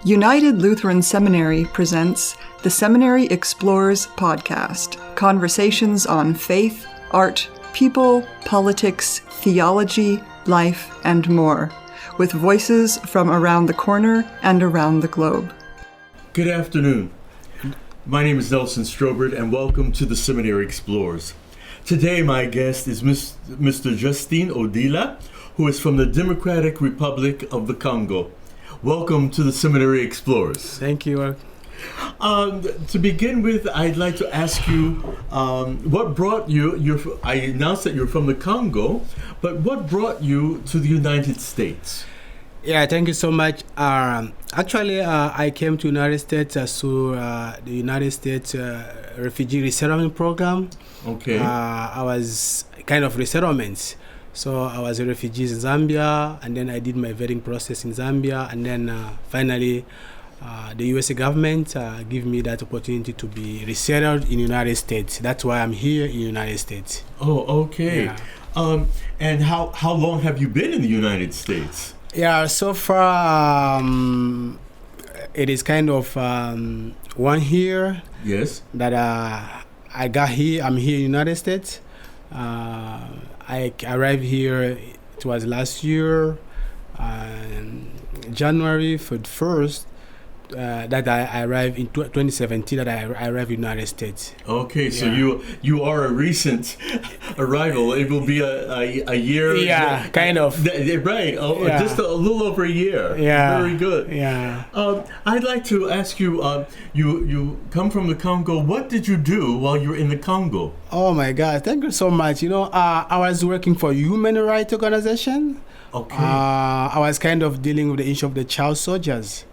United Lutheran Seminary presents the Seminary Explores podcast, conversations on faith, art, people, politics, theology, life, and more, with voices from around the corner and around the globe. Good afternoon. My name is Nelson Strobert, and welcome to the Seminary Explores. Today, my guest is Mr. Justine Odila, who is from the Democratic Republic of the Congo. Welcome to the Seminary Explorers. Thank you. To begin with, I'd like to ask you, what brought you, I announced that you're from the Congo, but what brought you to the United States? Yeah, thank you so much. Actually, I came to the United States through the United States refugee resettlement program. Okay. I was kind of resettlement. So I was a refugee in Zambia, and then I did my vetting process in Zambia, and then finally the U.S. government gave me that opportunity to be resettled in the United States. That's why I'm here in the United States. Oh, okay. Yeah. And how long have you been in the United States? Yeah, so far it is kind of 1 year. Yes. That I got here. I'm here in the United States. I arrived here, it was last year, January 1st, that I arrived in 2017, that I arrived in the United States. Okay, so you are a recent arrival. It will be a year. Yeah, kind of. Right, just a little over a year. Yeah. Very good. Yeah. I'd like to ask you, you come from the Congo. What did you do while you were in the Congo? Oh my God, thank you so much. You know, I was working for a human rights organization. Okay. I was kind of dealing with the issue of the child soldiers.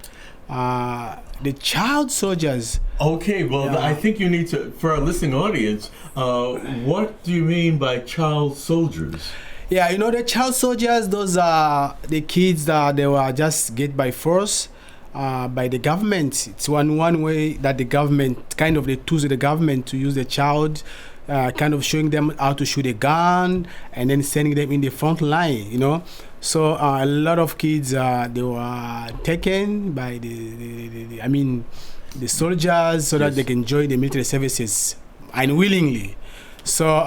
The child soldiers. Okay, well, Yeah. I think you need to, for our listening audience, what do you mean by child soldiers? Yeah, you know, the child soldiers, those are the kids that they were just get by force by the government. It's one way that the government, kind of they choose the government to use the child, kind of showing them how to shoot a gun and then sending them in the front line, you know. So a lot of kids, they were taken by the soldiers so that they can join the military services unwillingly. So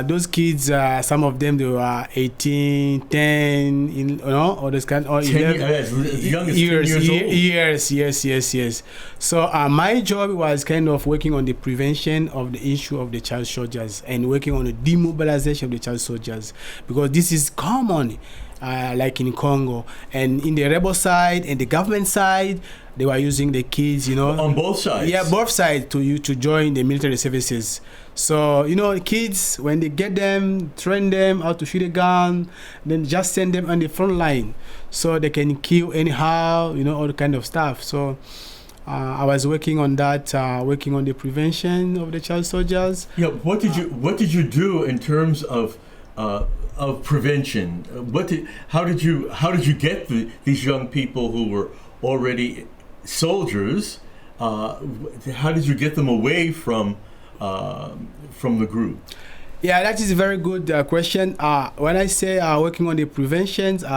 those kids, some of them, they were 18, 10, or this kind of 10 as young as 10 years old. Yes. So my job was kind of working on the prevention of the issue of the child soldiers and working on the demobilization of the child soldiers, because this is common, like in Congo. And in the rebel side and the government side, they were using the kids, you know. On both sides? Yeah, both sides to join the military services. So, you know, kids, when they get them, train them how to shoot a gun, then just send them on the front line so they can kill anyhow, you know, all the kind of stuff. So I was working on that, working on the prevention of the child soldiers. Yeah, what did you do in terms of prevention? How did you get these young people who were already soldiers? How did you get them away from the group? Yeah, that is a very good question. When I say working on the preventions, you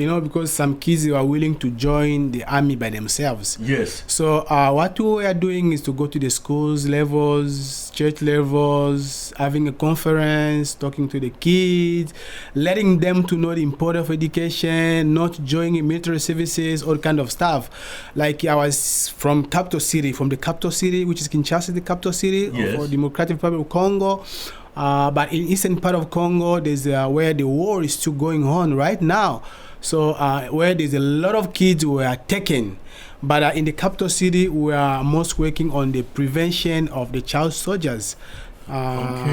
know, because some kids are willing to join the army by themselves. Yes. So what we are doing is to go to the schools levels, church levels, having a conference, talking to the kids, letting them to know the importance of education, not joining military services, all kind of stuff. Like I was from the capital city, which is Kinshasa, the capital city of the Democratic Republic of Congo. But in eastern part of Congo, there's where the war is still going on right now. So where there's a lot of kids who are taken. But in the capital city, we are most working on the prevention of the child soldiers,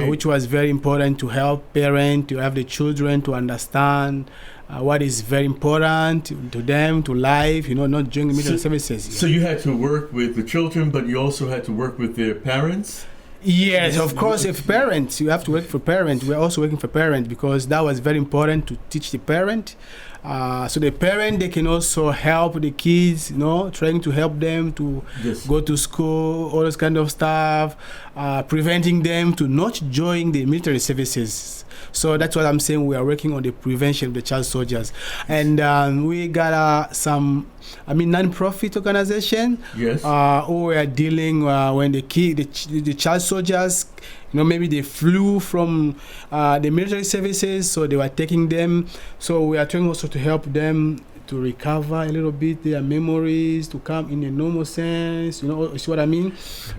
which was very important to help parents, to have the children to understand what is very important to them, to life, you know, not joining military services. So you had to work with the children, but you also had to work with their parents? Yes, of course, if parents, you have to work for parents. We're also working for parents because that was very important to teach the parent. So the parent, they can also help the kids, you know, trying to help them to go to school, all this kind of stuff, preventing them to not join the military services. So that's what I'm saying. We are working on the prevention of the child soldiers, and we got some, non-profit organization. Yes. Who are dealing when the child soldiers, maybe they flew from the military services, so they were taking them. So we are trying also to help them to recover a little bit their memories, to come in a normal sense, you see what I mean?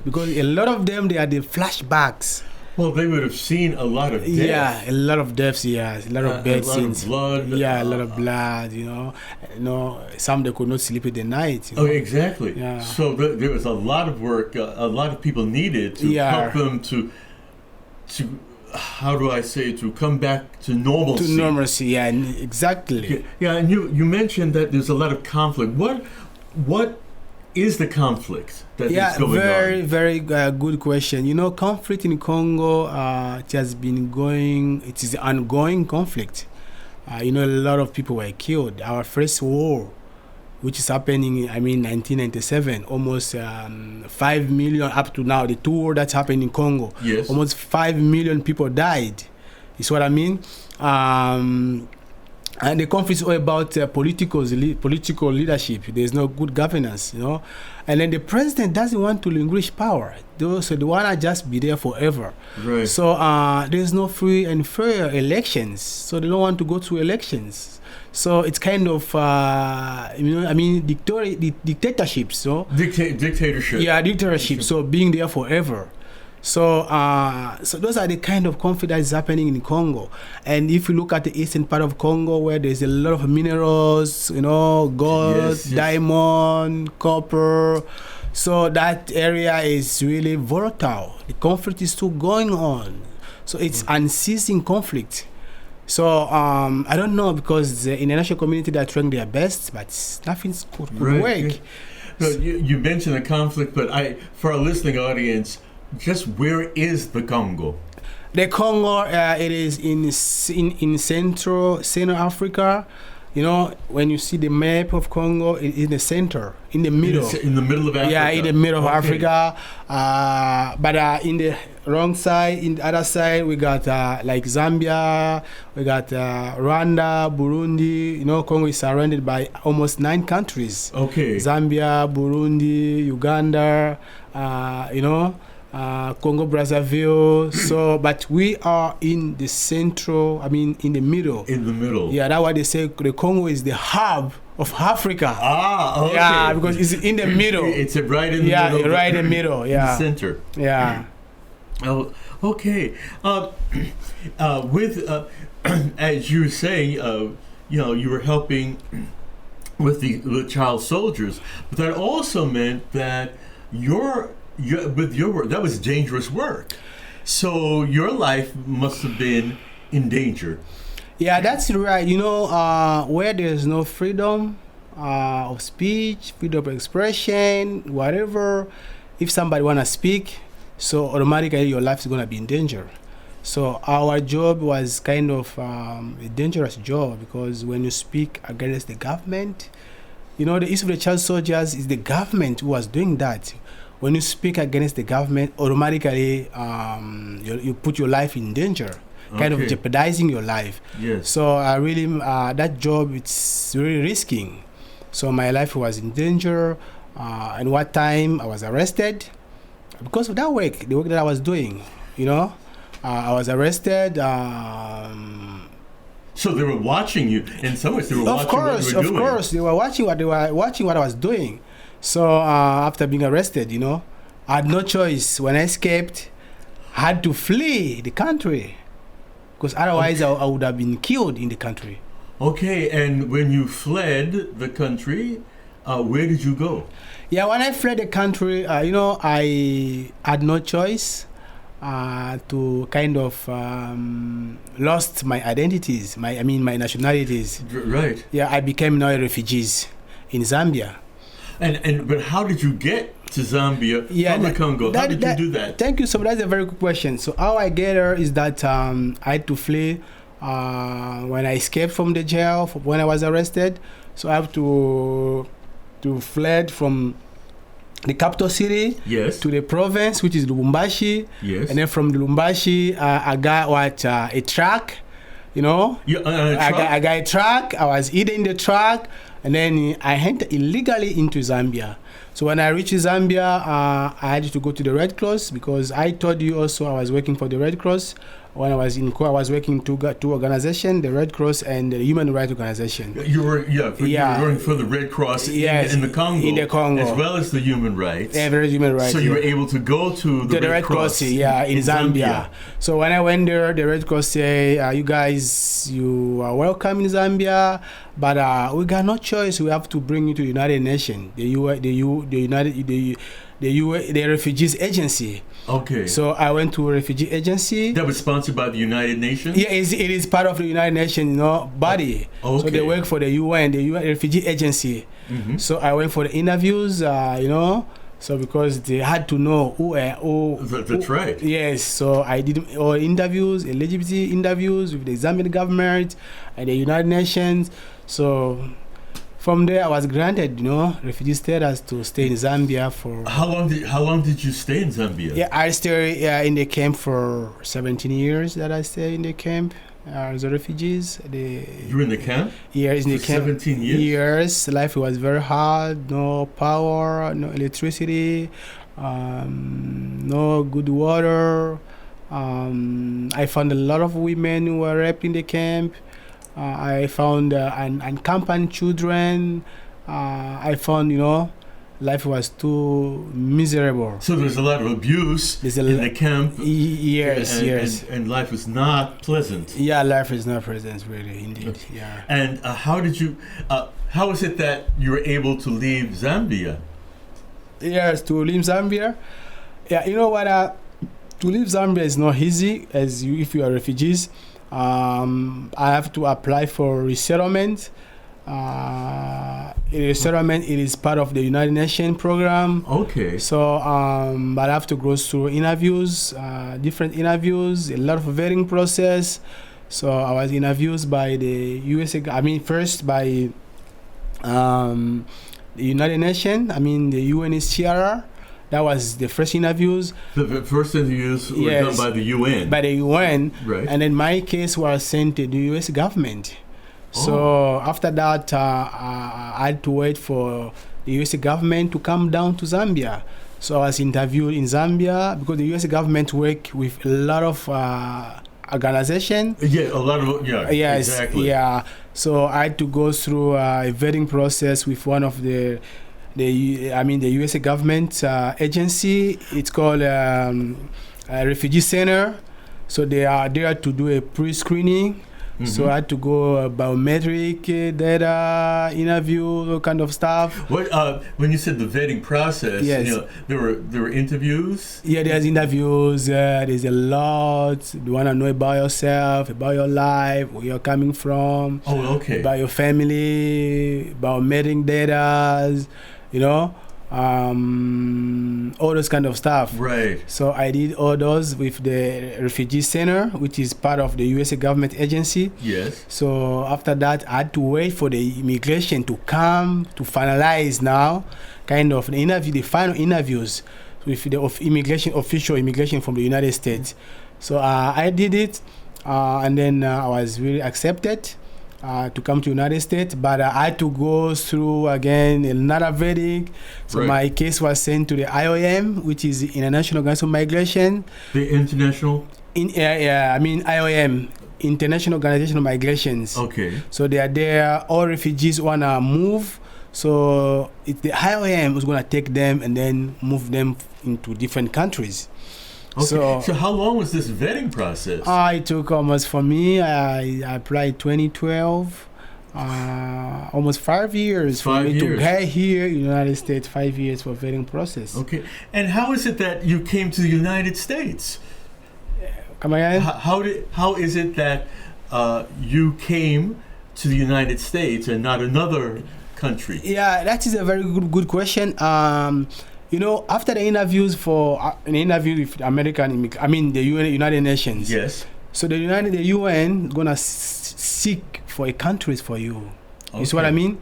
Because a lot of them, they are the flashbacks. Well, they would have seen a lot of death. Yeah, a lot of deaths, yeah, a lot of bad scenes. A lot of blood. Yeah, a lot of blood, some they could not sleep in the night. Oh, exactly. Yeah. So there was a lot of work, a lot of people needed to help them to how do I say, to come back to normalcy. To normalcy, yeah, exactly. Yeah, and you mentioned that there's a lot of conflict. What is the conflict that is going on? Yeah, very good question. Conflict in Congo, it has been going, it is an ongoing conflict. A lot of people were killed. Our first war, which is happening, 1997, almost 5 million up to now. The two wars that's happening in Congo, yes, almost 5 million people died. Is what I mean. And the conflict is all about political leadership. There's no good governance, And then the president doesn't want to relinquish power. So they want to just be there forever. Right. So there's no free and fair elections. So they don't want to go to elections. So it's kind of, dictatorships. So dictatorship. Yeah, dictatorship. So being there forever. So those are the kind of conflict that is happening in Congo. And if you look at the eastern part of Congo, where there's a lot of minerals, gold, yes. diamond, copper. So that area is really volatile. The conflict is still going on. So it's unceasing conflict. So I don't know, because the international community, they're trying their best, but nothing could work. So you mentioned the conflict, but for our listening audience, just where is the Congo? The Congo, it is in Central Africa. When you see the map of Congo, it's in the center, in the middle. In the middle of Africa? Yeah, in the middle of Africa. But in the wrong side, in the other side, we got like Zambia, we got Rwanda, Burundi. Congo is surrounded by almost 9 countries. Okay. Zambia, Burundi, Uganda, Congo Brazzaville. So, but we are in the central, in the middle. In the middle. Yeah, that's why they say the Congo is the hub of Africa. Ah, okay. Yeah, because it's in the middle. It's right in the middle. Yeah, right in the middle. Yeah. In the center. Yeah. Oh, okay. With as you were saying, you were helping with the child soldiers, but that also meant that with your work, that was dangerous work. So your life must have been in danger. Yeah, that's right. Where there's no freedom of speech, freedom of expression, whatever, if somebody want to speak, so automatically your life is going to be in danger. So our job was kind of a dangerous job, because when you speak against the government, the issue of the child soldiers is the government who was doing that. When you speak against the government, automatically you put your life in danger, kind of jeopardizing your life. Yes. So I really, that job, it's really risking. So my life was in danger. And what time I was arrested because of that work, the work that I was doing. I was arrested. So they were watching you. In some ways, they were watching what you were doing. Of course, they were watching what I was doing. So after being arrested, I had no choice. When I escaped, I had to flee the country, because otherwise I would have been killed in the country. Okay, and when you fled the country, where did you go? Yeah, when I fled the country, I had no choice to kind of lost my identities, my nationalities. Right. Yeah, I became now a refugee in Zambia. But how did you get to Zambia from the Congo? How did you do that? Thank you. So that's a very good question. So how I get there is that I had to flee when I escaped from the jail when I was arrested. So I have to fled from the capital city to the province, which is Lubumbashi. Yes. And then from Lubumbashi, I got a truck You know, I got a truck. I was eating the truck, and then I entered illegally into Zambia. So when I reached Zambia, I had to go to the Red Cross, because I told you also I was working for the Red Cross. When I was in Congo, I was working two organizations, the Red Cross and the Human Rights Organization. You were working for the Red Cross in the Congo. In the Congo. As well as the human rights. Human rights. So you were able to go to the Red Cross in Zambia. So when I went there, the Red Cross say, you guys, you are welcome in Zambia, but we got no choice. We have to bring you to the United Nations, the Refugees Agency. Okay. So I went to a refugee agency. That was sponsored by the United Nations? Yeah, it is part of the United Nations, body. Okay. So they work for the UN, the UN Refugee Agency. Mm-hmm. So I went for the interviews, so because they had to know That's right. Yes, so I did all interviews, eligibility interviews with the Zambian government and the United Nations. So from there, I was granted, refugee status to stay in Zambia for. How long did you stay in Zambia? Yeah, I stayed in the camp for 17 years. That I stayed in the camp as a refugees. You were in the camp? Yeah, in the camp. 17 years. Years. Life was very hard. No power, no electricity, no good water. I found a lot of women who were raped in the camp. I found unaccompanied children. I found, life was too miserable. So there's a lot of abuse in the camp. Yes. And life was not pleasant. Yeah, life is not pleasant, really, indeed. Okay. Yeah. And how is it that you were able to leave Zambia? Yes, to leave Zambia. Yeah, you know what? To leave Zambia is not easy, if you are refugees. I have to apply for resettlement. Resettlement, it is part of the United Nations program. Okay. So, but I have to go through interviews, different interviews, a lot of vetting process. So I was interviewed by the first by the United Nations, the UNHCR. That was the first interviews. The first interviews were done by the UN. By the UN. Right. And then my case was sent to the US government. So after that, I had to wait for the US government to come down to Zambia. So I was interviewed in Zambia because the US government work with a lot of organization. Yeah, a lot of, yes, exactly. Yeah. So I had to go through a vetting process with one of the US government agency. It's called a refugee center. So they are there to do a pre-screening. Mm-hmm. So I had to go biometric data, interview, all kind of stuff. What when you said the vetting process? Yes. There were interviews. Yeah, there's interviews. There's a lot. You wanna know about yourself, about your life, where you're coming from. Oh, okay. About your family, biometric data. All those kind of stuff. Right. So I did all those with the refugee center, which is part of the USA government agency. Yes. So after that, I had to wait for the immigration to come to finalize now, kind of the final interviews with the official immigration from the United States. So I did it, and then I was really accepted to come to United States, but I had to go through again another verdict. So my case was sent to the IOM, which is the International Organization of Migration. The International? IOM, International Organization of Migrations. Okay. So they are there, all refugees want to move. So the IOM is going to take them and then move them into different countries. Okay. So how long was this vetting process? It took almost, for me, I applied 2012, almost 5 years for me to get here in the United States, 5 years for vetting process. Okay. And how is it that you came to the United States? Come again? How is it that you came to the United States and not another country? Yeah, that is a very good question. After the interviews for an interview with the United Nations. Yes. So the UN is gonna seek for a countries for you. Okay. You see what I mean?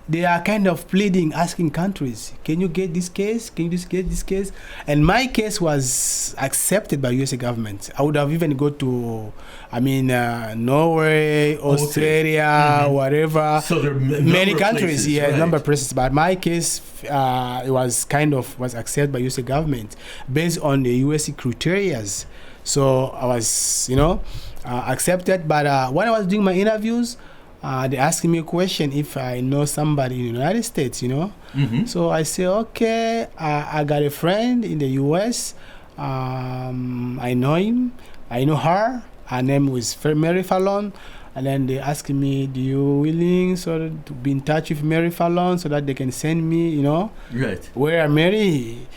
they are kind of pleading, asking countries, can you get this case? Can you just get this case? And my case was accepted by USA government. I would have even go to, Norway, Australia, whatever. So there are many countries, places, right. number of places. But my case, it was accepted by USA government based on the USA criteria. So I was, accepted. But when I was doing my interviews, they asked me a question if I know somebody in the United States, Mm-hmm. So I say, okay, I got a friend in the U.S. I know him. I know her. Her name was Mary Fallon. And then they asked me, do you willing to be in touch with Mary Fallon so that they can send me, Right. where Mary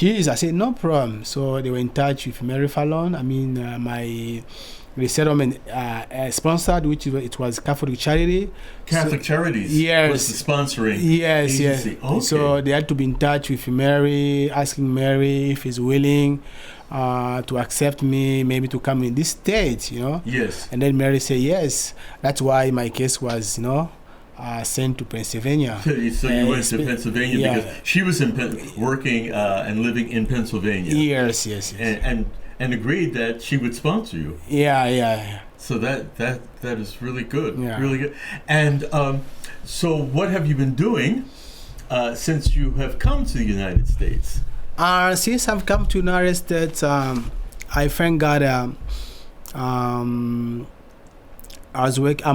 is. I said, no problem. So they were in touch with Mary Fallon. My resettlement sponsored, it was Catholic Charity. Catholic Charities was the sponsoring agency. Yes. Okay. So they had to be in touch with Mary, asking Mary if he's willing to accept me, maybe to come in this state, Yes. And then Mary said yes. That's why my case was, sent to Pennsylvania. So you went to Pennsylvania because she was working and living in Pennsylvania. Yes. And agreed that she would sponsor you. Yeah. So that is really good. Yeah. Really good. And so what have you been doing since you have come to the United States? Since I've come to the United States, I thank God. I'm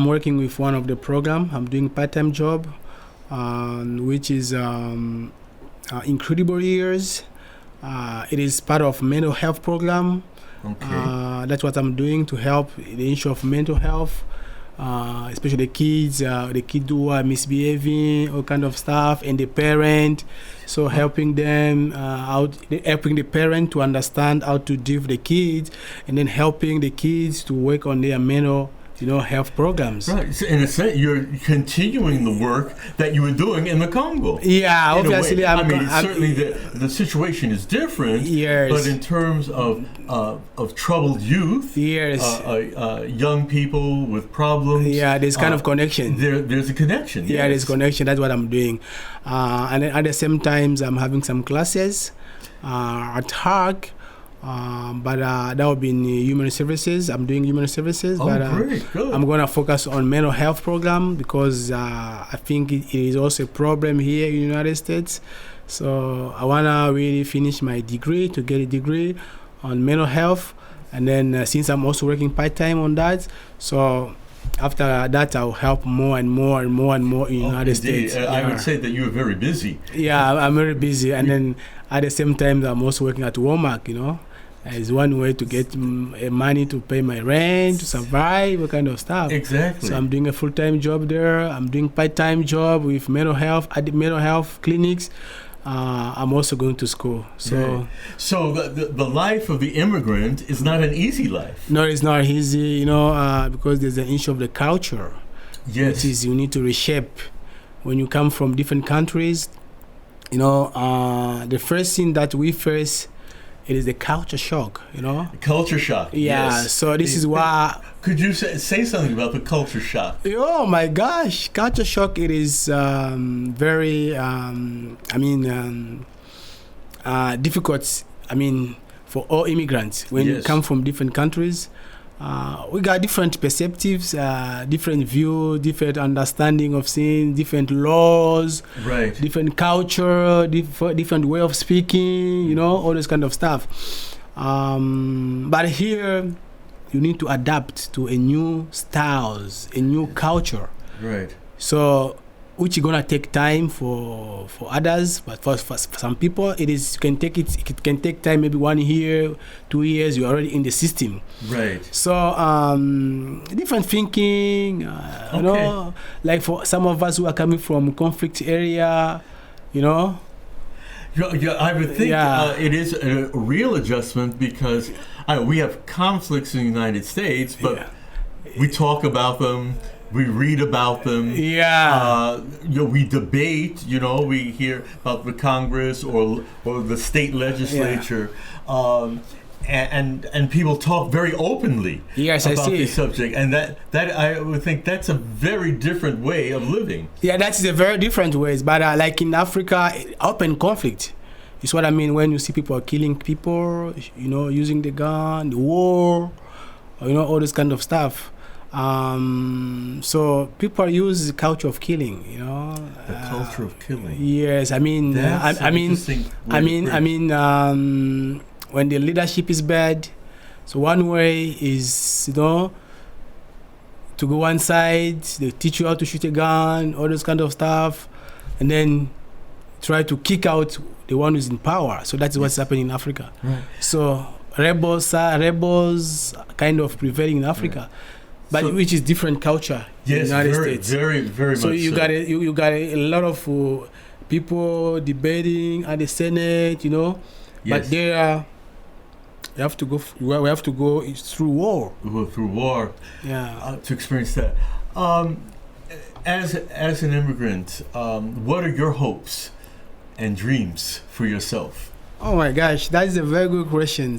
working with one of the program. I'm doing part-time job, which is Incredible Years. It is part of mental health program. Okay. That's what I'm doing to help the issue of mental health, especially the kids who are misbehaving, all kind of stuff, and the parent. So helping them helping the parent to understand how to deal with the kids, and then helping the kids to work on their mental health programs. Right. So in a sense, you're continuing the work that you were doing in the Congo. Yeah, obviously. Certainly the situation is different. Yes. But in terms of troubled youth, yes, young people with problems. Yeah, there's kind of connection. There's a connection. Yeah, there's connection. That's what I'm doing. And then at the same time, I'm having some classes at HARC. But that would be in human services. I'm doing human services. Great, good. I'm going to focus on mental health program because I think it is also a problem here in the United States. So I want to really finish my degree, to get a degree on mental health. And then since I'm also working part-time on that, so after that I'll help more and more in the United States. I would say that you are very busy. Yeah, I'm very busy. And then at the same time, I'm also working at Walmart, It's one way to get money to pay my rent, to survive, what kind of stuff. Exactly. So I'm doing a full-time job there. I'm doing part-time job with mental health at the mental health clinics. I'm also going to school. So the life of the immigrant is not an easy life. No, it's not easy, because there's an issue of the culture. Yes. Which is you need to reshape. When you come from different countries, the first thing that we face, it is the culture shock, Culture shock. Yeah, yes. So this is why... Could you say something about the culture shock? Oh my gosh, culture shock, it is very, difficult, for all immigrants. When you come from different countries, we got different perspectives, different view, different understanding of things, different laws, right? Different culture, different way of speaking, all this kind of stuff. But here, you need to adapt to a new styles, a new culture. Right. So, which is gonna take time for others, but for some people, it can take time, maybe 1 year, 2 years. You're already in the system. Right. So different thinking, like for some of us who are coming from conflict area, Yeah, I would think it is a real adjustment because we have conflicts in the United States, but we talk about them. We read about them. Yeah. We debate. We hear about the Congress or the state legislature. and people talk very openly Yes, I about see. the subject, and that I would think that's a very different way of living. Yeah, that's a very different ways. But like in Africa, open conflict is what I mean when you see people killing people, using the gun, the war, all this kind of stuff. So people use the culture of killing, The culture of killing. Yes, I mean, That's I mean, interesting way to put it. when the leadership is bad, so one way is, to go one side, they teach you how to shoot a gun, all this kind of stuff, and then try to kick out the one who's in power. So that's what's happening in Africa. Right. So rebels kind of prevailing in Africa. But So- which is different culture in the Yes, United very, States. very, very So much. you got you got a lot of people debating at the Senate, Yes. but there we have to go through war. We go through war Yeah. to experience that. As an immigrant, what are your hopes and dreams for yourself? Oh my gosh, that is a very good question.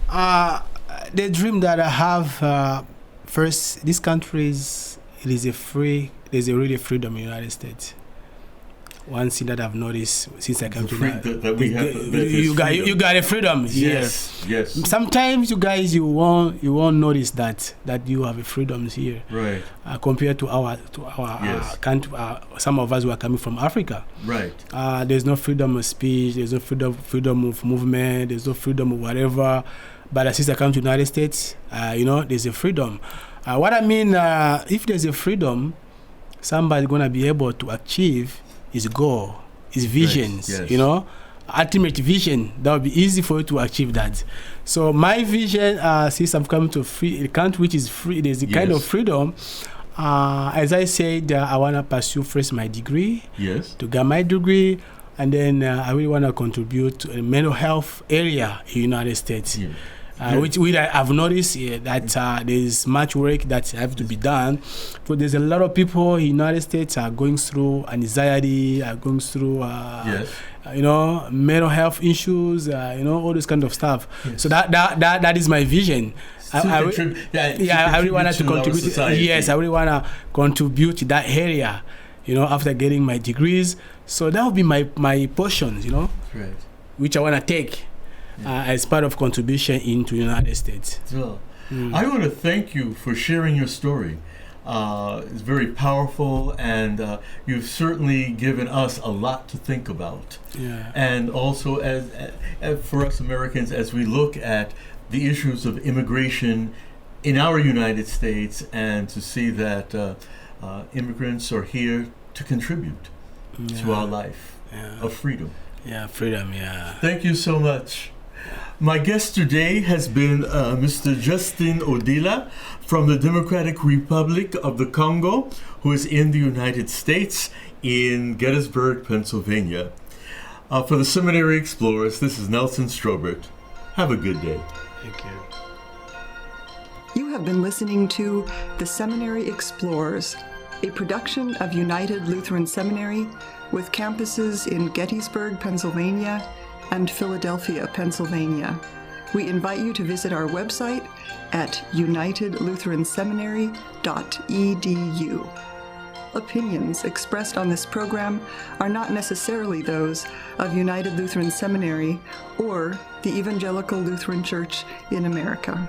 The dream that I have, first, this country there's a really freedom in the United States. One thing that I've noticed since I came to That we have. you got a freedom here. Yes. Sometimes you guys you won't notice that you have a freedom here, Right. compared to our Yes. country. Some of us who are coming from Africa. Right. There's no freedom of speech. There's no freedom of movement. There's no freedom of whatever. But since I come to the United States, there's a freedom. What I mean, if there's a freedom, somebody's gonna be able to achieve his goal, his visions. Yes. Ultimate vision. That would be easy for you to achieve that. So my vision, since I'm coming to a country which is free, there's a kind of freedom. As I said, I wanna pursue first my degree. Yes. To get my degree, and then I really want to contribute to the mental health area in the United States. Yeah. Which I've noticed that there's much work that have to be done. So there's a lot of people in the United States are going through anxiety, are going through Yes. mental health issues, all this kind of stuff. Yes. So that is my vision. I really want to contribute. Yes, I really want to contribute to that area. After getting my degrees, so that would be my portions. Right. Which I want to take as part of contribution into the United States. Well, I want to thank you for sharing your story. It's very powerful, and you've certainly given us a lot to think about. Yeah. And also, as for us Americans, as we look at the issues of immigration in our United States, and to see that immigrants are here to contribute to our life of freedom. Yeah, freedom, yeah. Thank you so much. My guest today has been Mr. Justine Odila from the Democratic Republic of the Congo, who is in the United States in Gettysburg, Pennsylvania. For the Seminary Explorers, this is Nelson Strobert. Have a good day. Thank you. You have been listening to The Seminary Explorers, a production of United Lutheran Seminary with campuses in Gettysburg, Pennsylvania, and Philadelphia, Pennsylvania. We invite you to visit our website at unitedlutheranseminary.edu. Opinions expressed on this program are not necessarily those of United Lutheran Seminary or the Evangelical Lutheran Church in America.